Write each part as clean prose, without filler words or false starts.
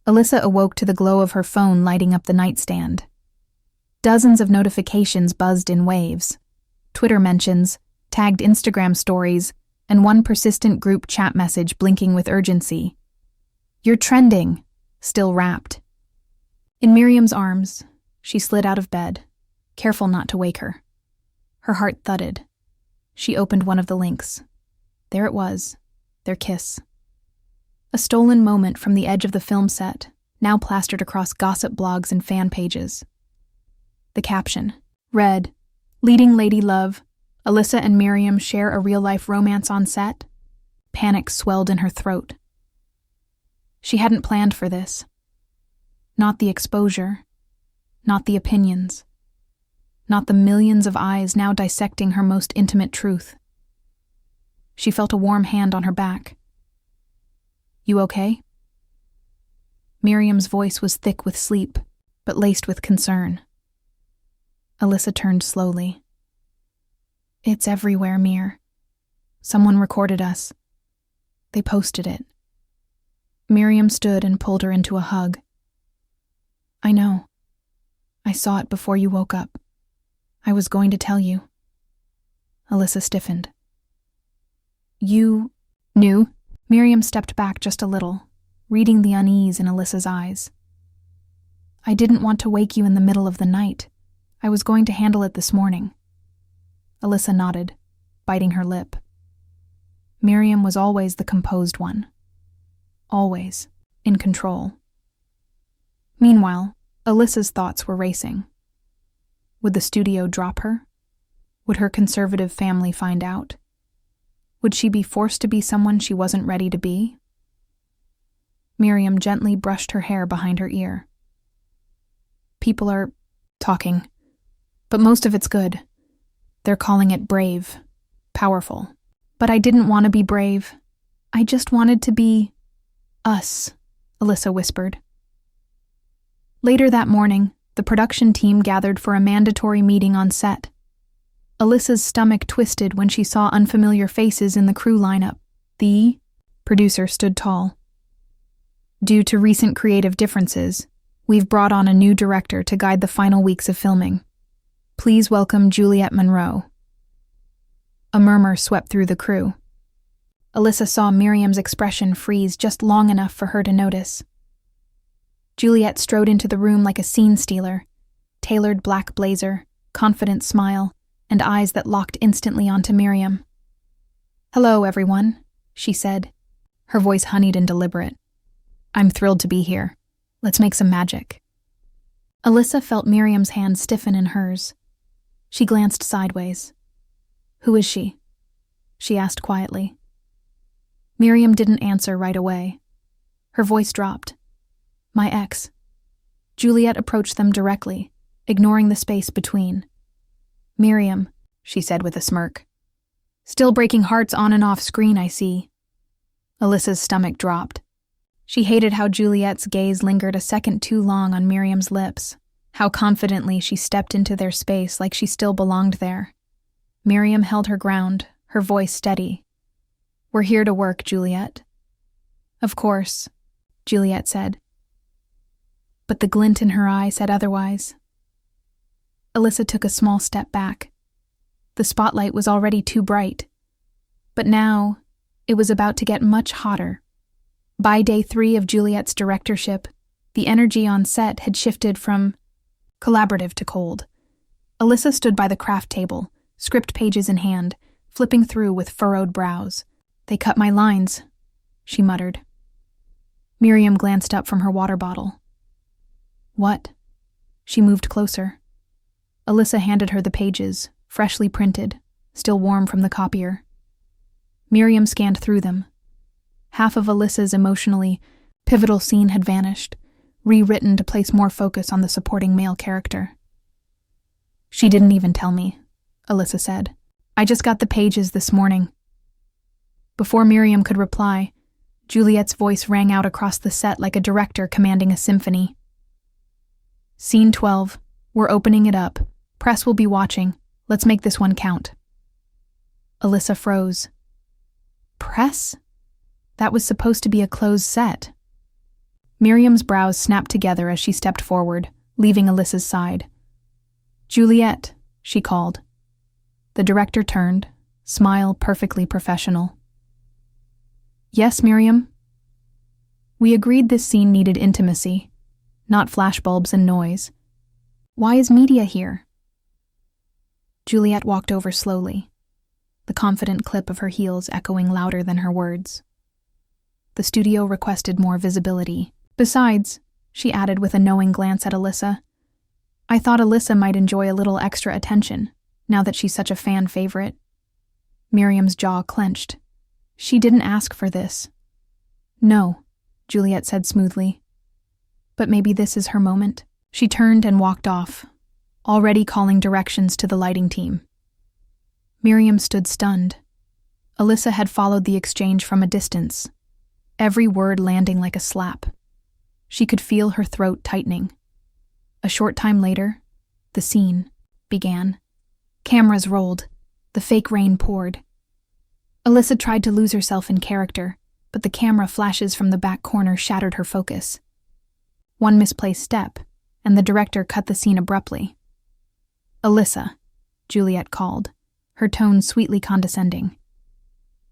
Alyssa awoke to the glow of her phone lighting up the nightstand. Dozens of notifications buzzed in waves. Twitter mentions, tagged Instagram stories, and one persistent group chat message blinking with urgency. "You're trending," still wrapped. In Miriam's arms, she slid out of bed, careful not to wake her. Her heart thudded. She opened one of the links. There it was, their kiss. A stolen moment from the edge of the film set, now plastered across gossip blogs and fan pages. The caption read, "Leading lady love, Alyssa and Miriam share a real-life romance on set." Panic swelled in her throat. She hadn't planned for this. Not the exposure, not the opinions, not the millions of eyes now dissecting her most intimate truth. She felt a warm hand on her back. "You okay?" Miriam's voice was thick with sleep, but laced with concern. Alyssa turned slowly. "It's everywhere, Mir. Someone recorded us. They posted it." Miriam stood and pulled her into a hug. "I know. I saw it before you woke up. I was going to tell you." Alyssa stiffened. "You knew?" Miriam stepped back just a little, reading the unease in Alyssa's eyes. "I didn't want to wake you in the middle of the night. I was going to handle it this morning." Alyssa nodded, biting her lip. Miriam was always the composed one. Always in control. Meanwhile, Alyssa's thoughts were racing. Would the studio drop her? Would her conservative family find out? Would she be forced to be someone she wasn't ready to be? Miriam gently brushed her hair behind her ear. "People are talking, but most of it's good. They're calling it brave, powerful. But I didn't want to be brave. I just wanted to be us," Alyssa whispered. Later that morning, the production team gathered for a mandatory meeting on set. Alyssa's stomach twisted when she saw unfamiliar faces in the crew lineup. The producer stood tall. "Due to recent creative differences, we've brought on a new director to guide the final weeks of filming. Please welcome Juliet Monroe." A murmur swept through the crew. Alyssa saw Miriam's expression freeze just long enough for her to notice. Juliet strode into the room like a scene stealer, tailored black blazer, confident smile, and eyes that locked instantly onto Miriam. "Hello, everyone," she said, her voice honeyed and deliberate. "I'm thrilled to be here. Let's make some magic." Alyssa felt Miriam's hand stiffen in hers. She glanced sideways. "Who is she?" she asked quietly. Miriam didn't answer right away. Her voice dropped. "My ex." Juliet approached them directly, ignoring the space between. "Miriam," she said with a smirk. "Still breaking hearts on and off screen, I see." Alyssa's stomach dropped. She hated how Juliet's gaze lingered a second too long on Miriam's lips, how confidently she stepped into their space like she still belonged there. Miriam held her ground, her voice steady. "We're here to work, Juliet." "Of course," Juliet said. But the glint in her eye said otherwise. Alyssa took a small step back. The spotlight was already too bright. But now, it was about to get much hotter. By day 3 of Juliet's directorship, the energy on set had shifted from collaborative to cold. Alyssa stood by the craft table, script pages in hand, flipping through with furrowed brows. "They cut my lines," she muttered. Miriam glanced up from her water bottle. "What?" She moved closer. Alyssa handed her the pages, freshly printed, still warm from the copier. Miriam scanned through them. Half of Alyssa's emotionally pivotal scene had vanished, rewritten to place more focus on the supporting male character. "She didn't even tell me," Alyssa said. "I just got the pages this morning." Before Miriam could reply, Juliet's voice rang out across the set like a director commanding a symphony. "Scene 12. We're opening it up. Press will be watching. Let's make this one count." Alyssa froze. Press? That was supposed to be a closed set. Miriam's brows snapped together as she stepped forward, leaving Alyssa's side. "Juliet," she called. The director turned, smile perfectly professional. "Yes, Miriam?" "We agreed this scene needed intimacy, not flashbulbs and noise. Why is media here?" Juliet walked over slowly, the confident clip of her heels echoing louder than her words. The studio requested more visibility. "Besides," she added with a knowing glance at Alyssa, "I thought Alyssa might enjoy a little extra attention, now that she's such a fan favorite." Miriam's jaw clenched. She didn't ask for this. "No," Juliet said smoothly. "But maybe this is her moment." She turned and walked off, already calling directions to the lighting team. Miriam stood stunned. Alyssa had followed the exchange from a distance, every word landing like a slap. She could feel her throat tightening. A short time later, the scene began. Cameras rolled. The fake rain poured. Alyssa tried to lose herself in character, but the camera flashes from the back corner shattered her focus. One misplaced step, and the director cut the scene abruptly. "Alyssa," Juliet called, her tone sweetly condescending.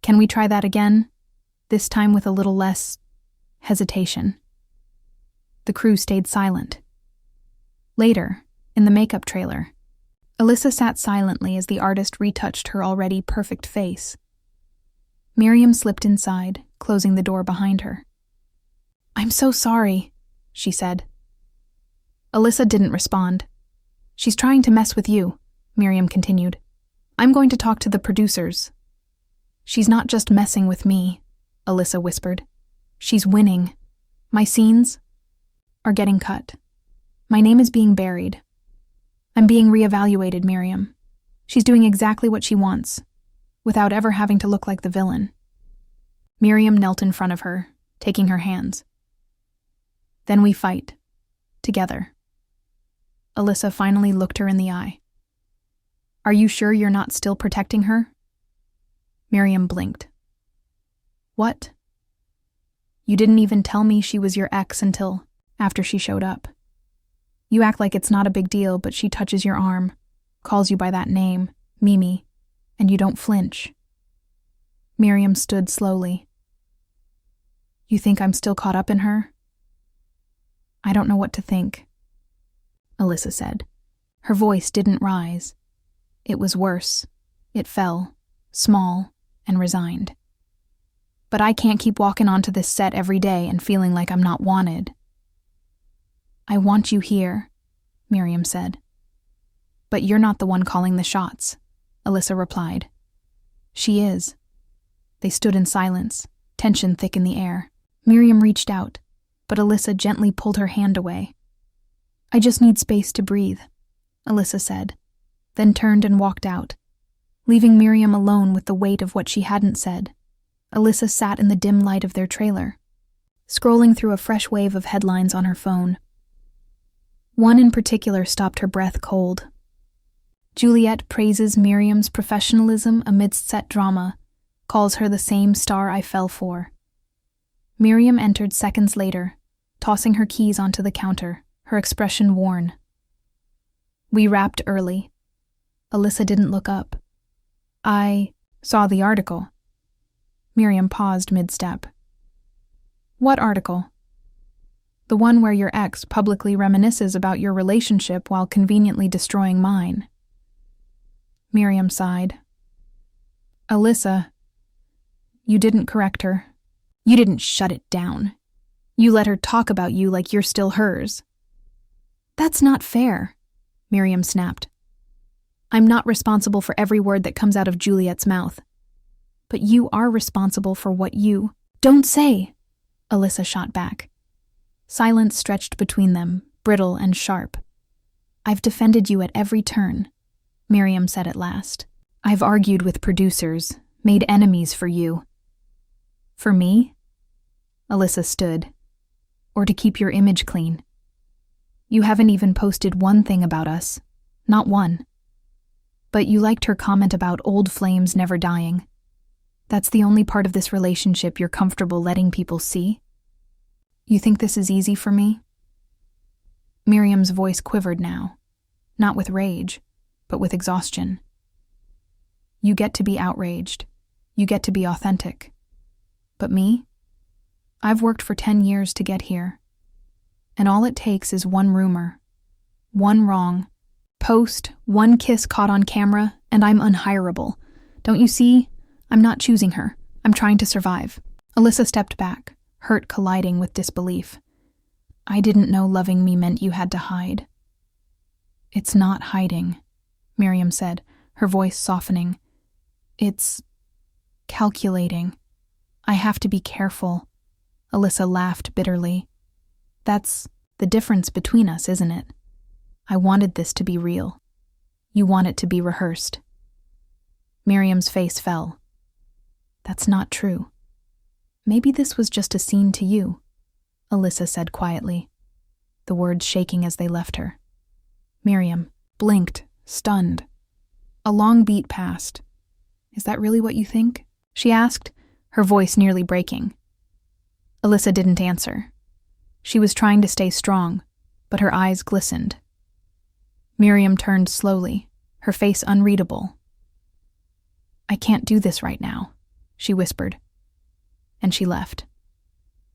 "Can we try that again? This time with a little less hesitation." The crew stayed silent. Later, in the makeup trailer, Alyssa sat silently as the artist retouched her already perfect face. Miriam slipped inside, closing the door behind her. "I'm so sorry," she said. Alyssa didn't respond. "She's trying to mess with you," Miriam continued. "I'm going to talk to the producers." "She's not just messing with me," Alyssa whispered. "She's winning. My scenes are getting cut. My name is being buried. I'm being reevaluated, Miriam. She's doing exactly what she wants, without ever having to look like the villain." Miriam knelt in front of her, taking her hands. "Then we fight. Together." Alyssa finally looked her in the eye. "Are you sure you're not still protecting her?" Miriam blinked. "What?" "You didn't even tell me she was your ex until after she showed up. You act like it's not a big deal, but she touches your arm, calls you by that name, Mimi, and you don't flinch." Miriam stood slowly. "You think I'm still caught up in her?" "I don't know what to think," Alyssa said. Her voice didn't rise. It was worse. It fell, small and resigned. "But I can't keep walking onto this set every day and feeling like I'm not wanted." "I want you here," Miriam said. "But you're not the one calling the shots," Alyssa replied. "She is." They stood in silence, tension thick in the air. Miriam reached out, but Alyssa gently pulled her hand away. "I just need space to breathe," Alyssa said, then turned and walked out, leaving Miriam alone with the weight of what she hadn't said. Alyssa sat in the dim light of their trailer, scrolling through a fresh wave of headlines on her phone. One in particular stopped her breath cold. "Juliet praises Miriam's professionalism amidst set drama, calls her the same star I fell for." Miriam entered seconds later, tossing her keys onto the counter, her expression worn. "We wrapped early." Alyssa didn't look up. "I saw the article." Miriam paused mid-step. "What article?" "The one where your ex publicly reminisces about your relationship while conveniently destroying mine." Miriam sighed. "Alyssa, you didn't correct her. You didn't shut it down. You let her talk about you like you're still hers." "That's not fair," Miriam snapped. "I'm not responsible for every word that comes out of Juliet's mouth. But you are responsible for what you don't say," Alyssa shot back. Silence stretched between them, brittle and sharp. "I've defended you at every turn," Miriam said at last. "I've argued with producers, made enemies for you." "For me?" Alyssa stood. "Or to keep your image clean? You haven't even posted one thing about us. Not one. But you liked her comment about old flames never dying. That's the only part of this relationship you're comfortable letting people see?" You think this is easy for me? Miriam's voice quivered now, not with rage, but with exhaustion. You get to be outraged. You get to be authentic. But me? I've worked for 10 years to get here. And all it takes is one rumor, one wrong post, one kiss caught on camera, and I'm unhireable. Don't you see? I'm not choosing her. I'm trying to survive. Alyssa stepped back, hurt colliding with disbelief. I didn't know loving me meant you had to hide. It's not hiding, Miriam said, her voice softening. It's calculating. I have to be careful. Alyssa laughed bitterly. That's the difference between us, isn't it? I wanted this to be real. You want it to be rehearsed. Miriam's face fell. That's not true. Maybe this was just a scene to you, Alyssa said quietly, the words shaking as they left her. Miriam blinked, stunned. A long beat passed. Is that really what you think? She asked, her voice nearly breaking. Alyssa didn't answer. She was trying to stay strong, but her eyes glistened. Miriam turned slowly, her face unreadable. I can't do this right now, she whispered. And she left.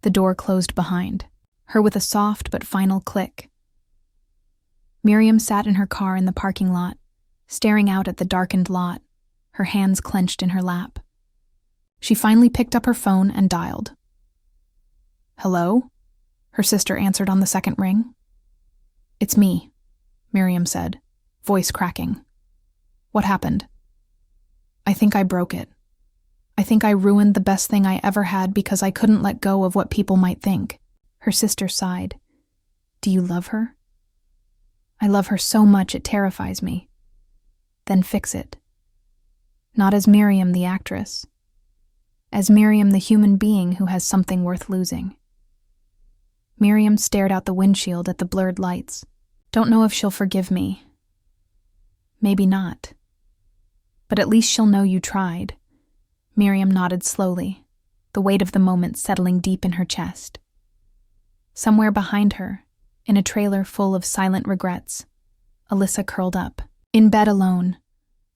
The door closed behind her with a soft but final click. Miriam sat in her car in the parking lot, staring out at the darkened lot, her hands clenched in her lap. She finally picked up her phone and dialed. Hello? Her sister answered on the second ring. It's me, Miriam said, voice cracking. What happened? I think I broke it. I think I ruined the best thing I ever had because I couldn't let go of what people might think. Her sister sighed. Do you love her? I love her so much it terrifies me. Then fix it. Not as Miriam the actress. As Miriam the human being who has something worth losing. Miriam stared out the windshield at the blurred lights. Don't know if she'll forgive me. Maybe not. But at least she'll know you tried. Miriam nodded slowly, the weight of the moment settling deep in her chest. Somewhere behind her, in a trailer full of silent regrets, Alyssa curled up, in bed alone,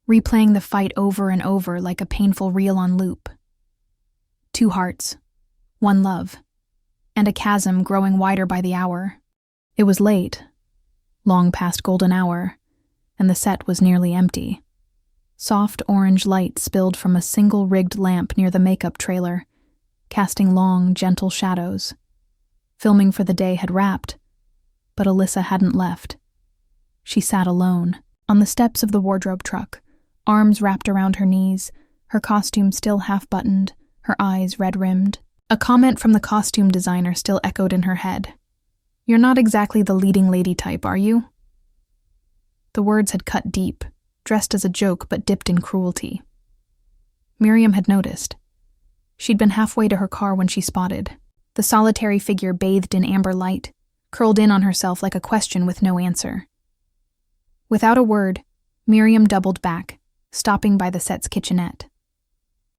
replaying the fight over and over like a painful reel on loop. 2 hearts, 1 love, and a chasm growing wider by the hour. It was late, long past golden hour, and the set was nearly empty. Soft orange light spilled from a single rigged lamp near the makeup trailer, casting long, gentle shadows. Filming for the day had wrapped, but Alyssa hadn't left. She sat alone, on the steps of the wardrobe truck, arms wrapped around her knees, her costume still half-buttoned, her eyes red-rimmed. A comment from the costume designer still echoed in her head. You're not exactly the leading lady type, are you? The words had cut deep, dressed as a joke but dipped in cruelty. Miriam had noticed. She'd been halfway to her car when she spotted the solitary figure bathed in amber light, curled in on herself like a question with no answer. Without a word, Miriam doubled back, stopping by the set's kitchenette.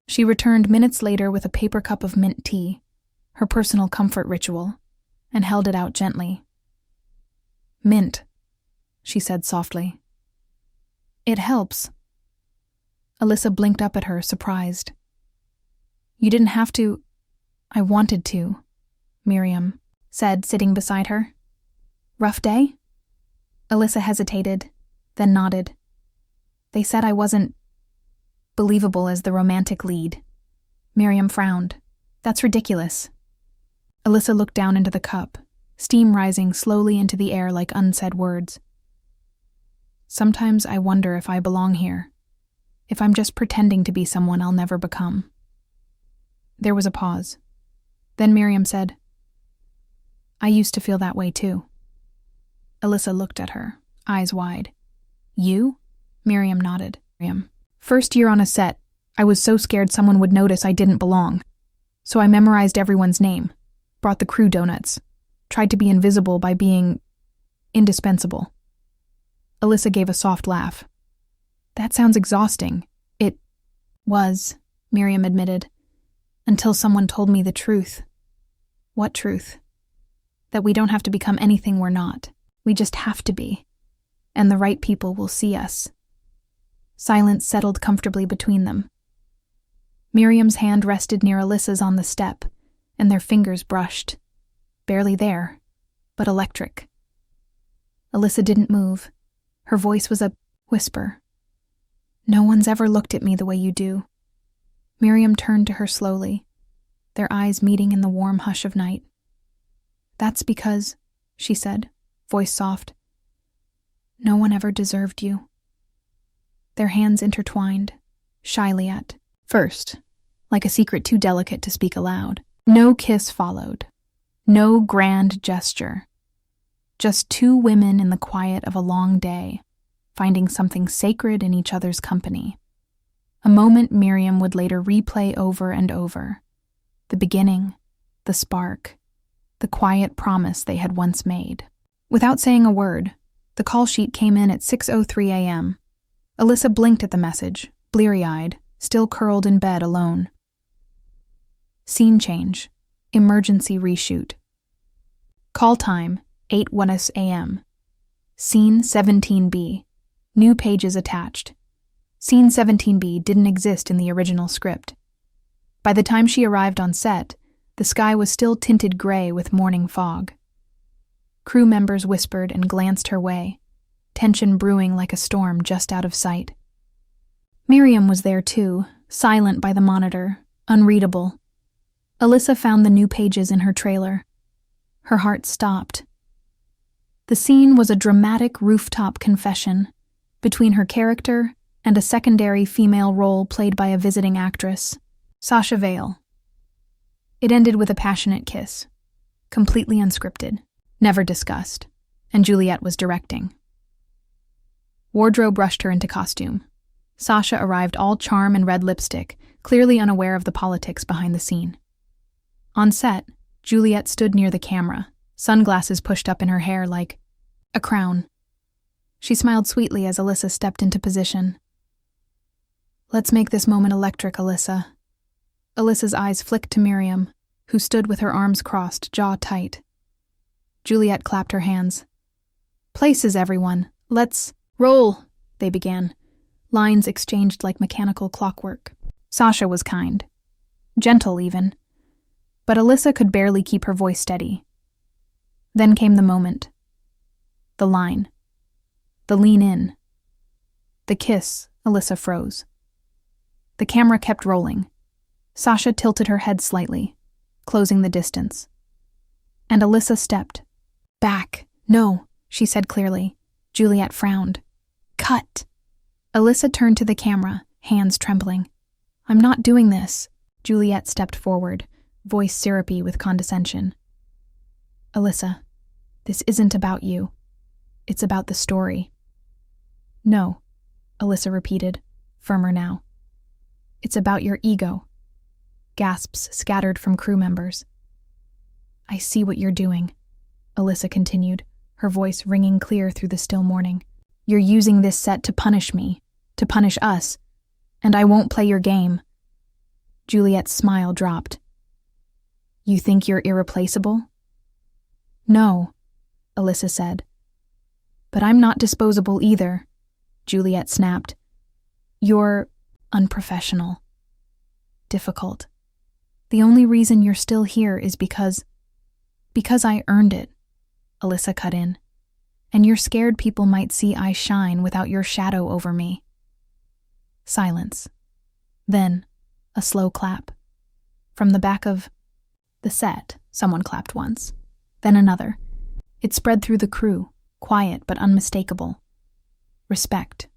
She returned minutes later with a paper cup of mint tea, her personal comfort ritual, and held it out gently. Mint, she said softly. It helps. Alyssa blinked up at her, surprised. You didn't have to. I wanted to, Miriam said, sitting beside her. Rough day? Alyssa hesitated, then nodded. They said I wasn't believable as the romantic lead. Miriam frowned. That's ridiculous. Alyssa looked down into the cup, steam rising slowly into the air like unsaid words. Sometimes I wonder if I belong here, if I'm just pretending to be someone I'll never become. There was a pause. Then Miriam said, I used to feel that way too. Alyssa looked at her, eyes wide. You? Miriam nodded. First year on a set, I was so scared someone would notice I didn't belong. So I memorized everyone's name, brought the crew donuts, tried to be invisible by being indispensable. Alyssa gave a soft laugh. That sounds exhausting. It was, Miriam admitted, until someone told me the truth. What truth? that we don't have to become anything we're not. We just have to be. And the right people will see us. Silence settled comfortably between them. Miriam's hand rested near Alyssa's on the step, and their fingers brushed. Barely there, but electric. Alyssa didn't move. Her voice was a whisper. "No one's ever looked at me the way you do." Miriam turned to her slowly, their eyes meeting in the warm hush of night. "That's because," she said, voice soft, "no one ever deserved you." Their hands intertwined, shyly at first, like a secret too delicate to speak aloud. No kiss followed. No grand gesture. Just two women in the quiet of a long day, finding something sacred in each other's company. A moment Miriam would later replay over and over. The beginning, the spark, the quiet promise they had once made. Without saying a word, the call sheet came in at 6:03 a.m. Alyssa blinked at the message, bleary-eyed, still curled in bed alone. Scene change. Emergency reshoot. Call time, 8:01 a.m. Scene 17B. New pages attached. Scene 17B didn't exist in the original script. By the time she arrived on set, the sky was still tinted gray with morning fog. Crew members whispered and glanced her way, tension brewing like a storm just out of sight. Miriam was there too, silent by the monitor, unreadable. Alyssa found the new pages in her trailer. Her heart stopped. The scene was a dramatic rooftop confession between her character and a secondary female role played by a visiting actress, Sasha Vale. It ended with a passionate kiss, completely unscripted, never discussed, and Juliet was directing. Wardrobe rushed her into costume. Sasha arrived all charm and red lipstick, clearly unaware of the politics behind the scene. On set, Juliet stood near the camera, sunglasses pushed up in her hair like a crown. She smiled sweetly as Alyssa stepped into position. "Let's make this moment electric, Alyssa." Alyssa's eyes flicked to Miriam, who stood with her arms crossed, jaw tight. Juliet clapped her hands. "Places, everyone. Let's roll," they began. Lines exchanged like mechanical clockwork. Sasha was kind. Gentle, even. But Alyssa could barely keep her voice steady. Then came the moment. The line. The lean in. The kiss. Alyssa froze. The camera kept rolling. Sasha tilted her head slightly, closing the distance. And Alyssa stepped. "Back. No," she said clearly. Juliet frowned. "Cut." Alyssa turned to the camera, hands trembling. "I'm not doing this." Juliet stepped forward, voice syrupy with condescension. "Alyssa, this isn't about you. It's about the story." "No," Alyssa repeated, firmer now. "It's about your ego." Gasps scattered from crew members. "I see what you're doing," Alyssa continued, her voice ringing clear through the still morning. "You're using this set to punish me, to punish us, and I won't play your game." Juliet's smile dropped. "You think you're irreplaceable?" "No," Alyssa said. "But I'm not disposable either," Juliet snapped. "You're unprofessional. Difficult. The only reason you're still here is because I earned it," Alyssa cut in. "And you're scared people might see I shine without your shadow over me." Silence. Then, a slow clap. From the back of the set, someone clapped once. Then another. It spread through the crew, quiet but unmistakable. Respect.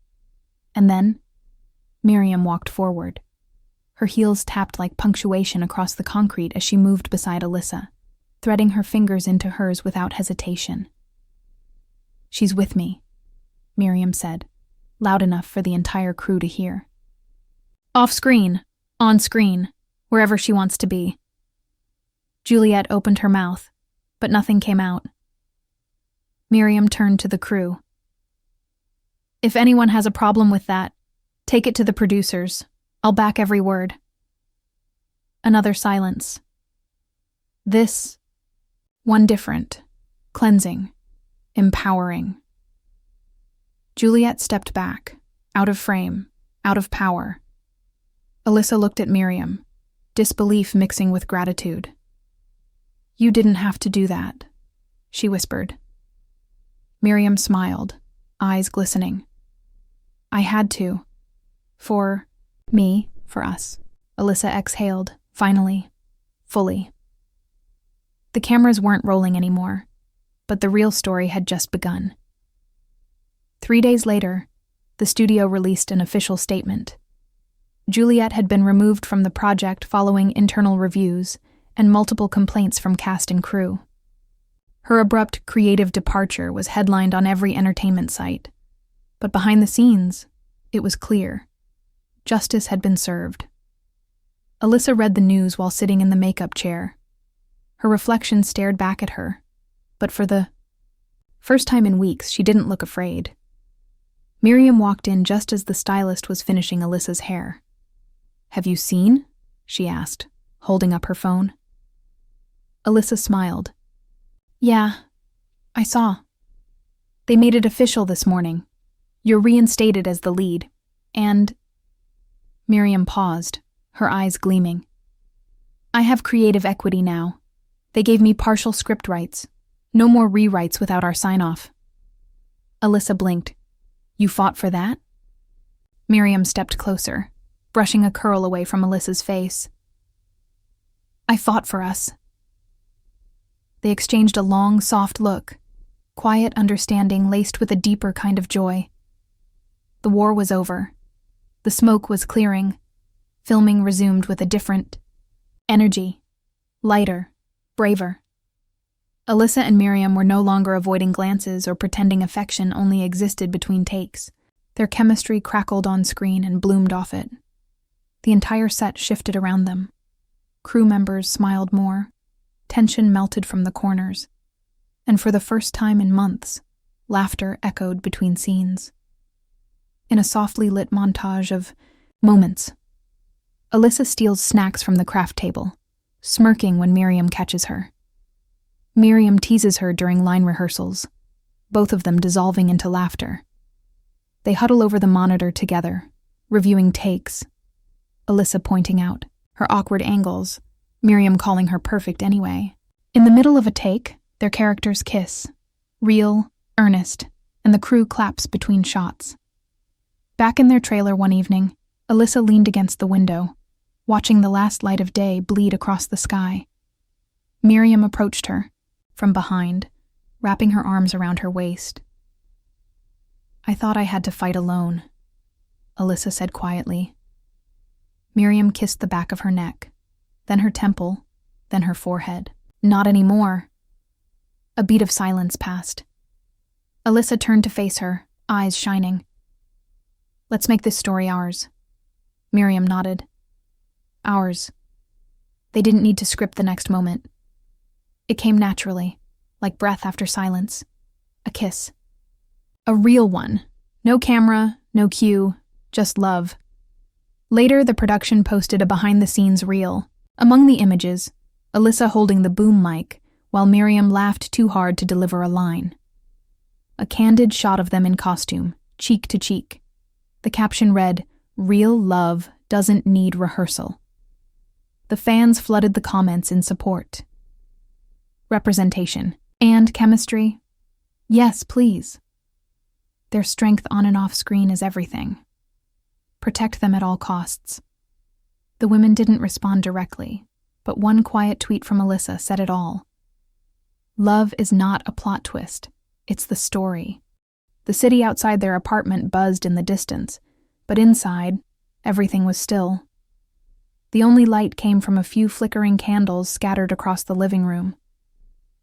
And then, Miriam walked forward. Her heels tapped like punctuation across the concrete as she moved beside Alyssa, threading her fingers into hers without hesitation. "She's with me," Miriam said, loud enough for the entire crew to hear. "Off screen, on screen, wherever she wants to be." Juliet opened her mouth, but nothing came out. Miriam turned to the crew. "If anyone has a problem with that, take it to the producers. I'll back every word." Another silence. This One different, cleansing, empowering. Juliet stepped back, out of frame, out of power. Alyssa looked at Miriam, disbelief mixing with gratitude. "You didn't have to do that," she whispered. Miriam smiled, eyes glistening. "I had to. For me, for us." Alyssa exhaled, finally, fully. The cameras weren't rolling anymore, but the real story had just begun. 3 days later, the studio released an official statement. Juliet had been removed from the project following internal reviews and multiple complaints from cast and crew. Her abrupt creative departure was headlined on every entertainment site, but behind the scenes, it was clear. Justice had been served. Alyssa read the news while sitting in the makeup chair. Her reflection stared back at her, but for the first time in weeks, she didn't look afraid. Miriam walked in just as the stylist was finishing Alyssa's hair. "Have you seen?" she asked, holding up her phone. Alyssa smiled. "Yeah, I saw. They made it official this morning. You're reinstated as the lead, and..." Miriam paused, her eyes gleaming. "I have creative equity now. They gave me partial script rights. No more rewrites without our sign-off." Alyssa blinked. "You fought for that?" Miriam stepped closer, brushing a curl away from Alyssa's face. "I fought for us." They exchanged a long, soft look, quiet understanding laced with a deeper kind of joy. The war was over. The smoke was clearing. Filming resumed with a different energy, lighter, braver. Alyssa and Miriam were no longer avoiding glances or pretending affection only existed between takes. Their chemistry crackled on screen and bloomed off it. The entire set shifted around them. Crew members smiled more. Tension melted from the corners. And for the first time in months, laughter echoed between scenes. In a softly lit montage of moments, Alyssa steals snacks from the craft table, smirking when Miriam catches her. Miriam teases her during line rehearsals, both of them dissolving into laughter. They huddle over the monitor together, reviewing takes, Alyssa pointing out her awkward angles, Miriam calling her perfect anyway. In the middle of a take, their characters kiss, real, earnest, and the crew claps between shots. Back in their trailer one evening, Alyssa leaned against the window, watching the last light of day bleed across the sky. Miriam approached her, from behind, wrapping her arms around her waist. "I thought I had to fight alone," Alyssa said quietly. Miriam kissed the back of her neck, then her temple, then her forehead. "Not anymore." A beat of silence passed. Alyssa turned to face her, eyes shining. "Let's make this story ours." Miriam nodded. "Ours." They didn't need to script the next moment. It came naturally, like breath after silence. A kiss. A real one. No camera, no cue, just love. Later, the production posted a behind-the-scenes reel. Among the images, Alyssa holding the boom mic, while Miriam laughed too hard to deliver a line. A candid shot of them in costume, cheek to cheek. The caption read, "Real love doesn't need rehearsal." The fans flooded the comments in support. Representation. And chemistry? Yes, please. Their strength on and off screen is everything. Protect them at all costs. The women didn't respond directly, but one quiet tweet from Alyssa said it all. Love is not a plot twist. It's the story. The city outside their apartment buzzed in the distance, but inside, everything was still. The only light came from a few flickering candles scattered across the living room.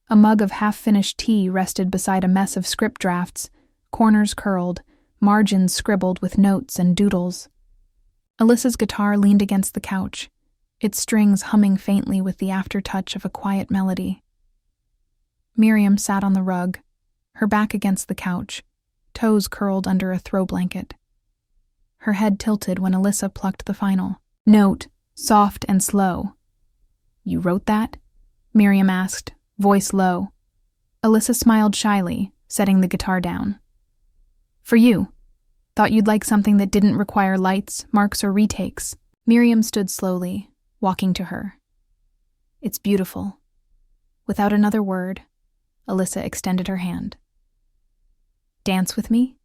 A mug of half-finished tea rested beside a mess of script drafts, corners curled, margins scribbled with notes and doodles. Alyssa's guitar leaned against the couch, its strings humming faintly with the aftertouch of a quiet melody. Miriam sat on the rug, her back against the couch, toes curled under a throw blanket. Her head tilted when Alyssa plucked the final note, soft and slow. "You wrote that?" Miriam asked, voice low. Alyssa smiled shyly, setting the guitar down. For you. Thought you'd like something that didn't require lights, marks, or retakes. Miriam stood slowly, walking to her. It's beautiful. Without another word, Alyssa extended her hand. Dance with me?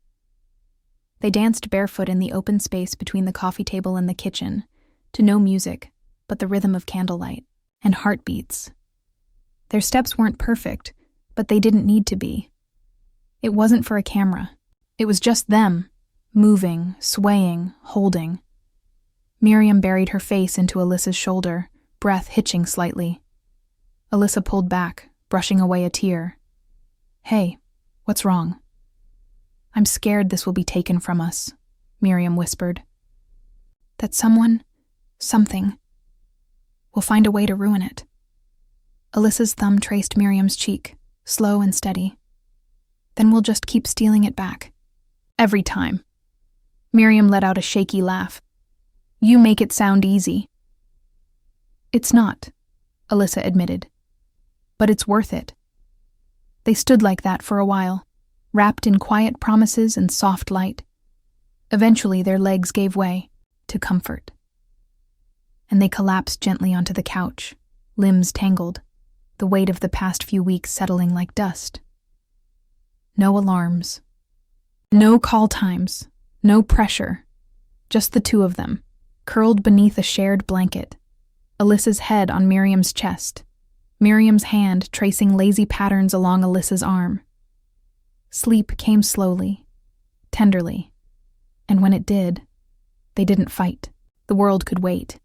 They danced barefoot in the open space between the coffee table and the kitchen, to no music but the rhythm of candlelight and heartbeats. Their steps weren't perfect, but they didn't need to be. It wasn't for a camera. It was just them, moving, swaying, holding. Miriam buried her face into Alyssa's shoulder, breath hitching slightly. Alyssa pulled back, brushing away a tear. Hey, what's wrong? I'm scared this will be taken from us, Miriam whispered. That something, will find a way to ruin it. Alyssa's thumb traced Miriam's cheek, slow and steady. Then we'll just keep stealing it back. Every time. Miriam let out a shaky laugh. You make it sound easy. It's not, Alyssa admitted. But it's worth it. They stood like that for a while, wrapped in quiet promises and soft light. Eventually their legs gave way to comfort. And they collapsed gently onto the couch, limbs tangled, the weight of the past few weeks settling like dust. No alarms. No call times. No pressure. Just the two of them, curled beneath a shared blanket. Alyssa's head on Miriam's chest. Miriam's hand tracing lazy patterns along Alyssa's arm. Sleep came slowly, tenderly. And when it did, they didn't fight. The world could wait.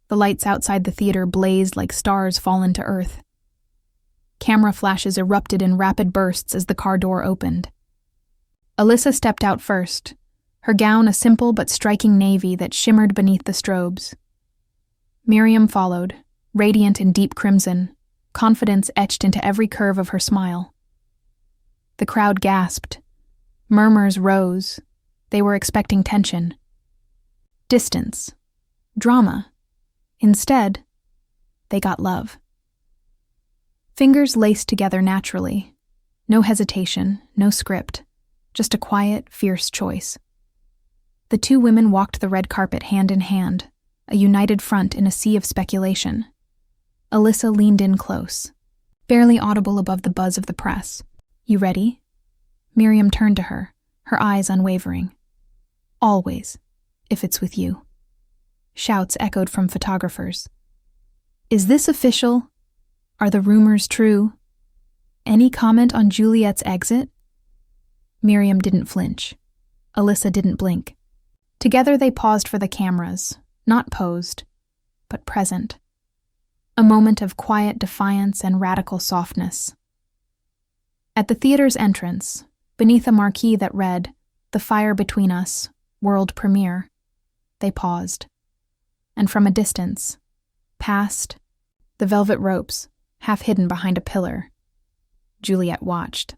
The lights outside the theater blazed like stars fallen to earth. Camera flashes erupted in rapid bursts as the car door opened. Alyssa stepped out first, her gown a simple but striking navy that shimmered beneath the strobes. Miriam followed, radiant in deep crimson, confidence etched into every curve of her smile. The crowd gasped. Murmurs rose. They were expecting tension. Distance. Drama. Instead, they got love. Fingers laced together naturally. No hesitation, no script. Just a quiet, fierce choice. The two women walked the red carpet hand in hand, a united front in a sea of speculation. Alyssa leaned in close, barely audible above the buzz of the press. You ready? Miriam turned to her, her eyes unwavering. Always, if it's with you. Shouts echoed from photographers. Is this official? Are the rumors true? Any comment on Juliet's exit? Miriam didn't flinch. Alyssa didn't blink. Together they paused for the cameras, not posed, but present. A moment of quiet defiance and radical softness. At the theater's entrance, beneath a marquee that read, "The Fire Between Us, World Premiere," they paused. And from a distance, past the velvet ropes, half hidden behind a pillar, Juliet watched.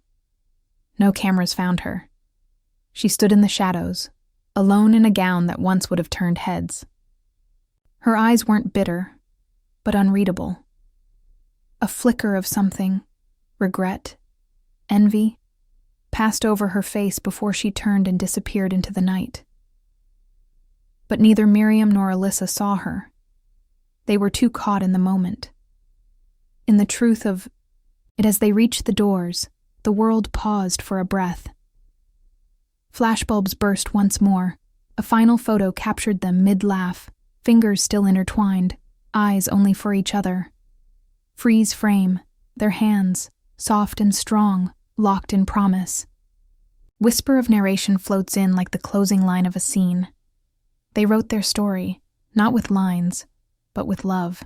No cameras found her. She stood in the shadows, alone in a gown that once would have turned heads. Her eyes weren't bitter, but unreadable. A flicker of something, regret, envy, passed over her face before she turned and disappeared into the night. But neither Miriam nor Alyssa saw her. They were too caught in the moment. In the truth of it. As they reached the doors, the world paused for a breath. Flashbulbs burst once more. A final photo captured them mid-laugh, fingers still intertwined, eyes only for each other. Freeze frame, their hands, soft and strong, locked in promise. Whisper of narration floats in like the closing line of a scene. They wrote their story, not with lines, but with love.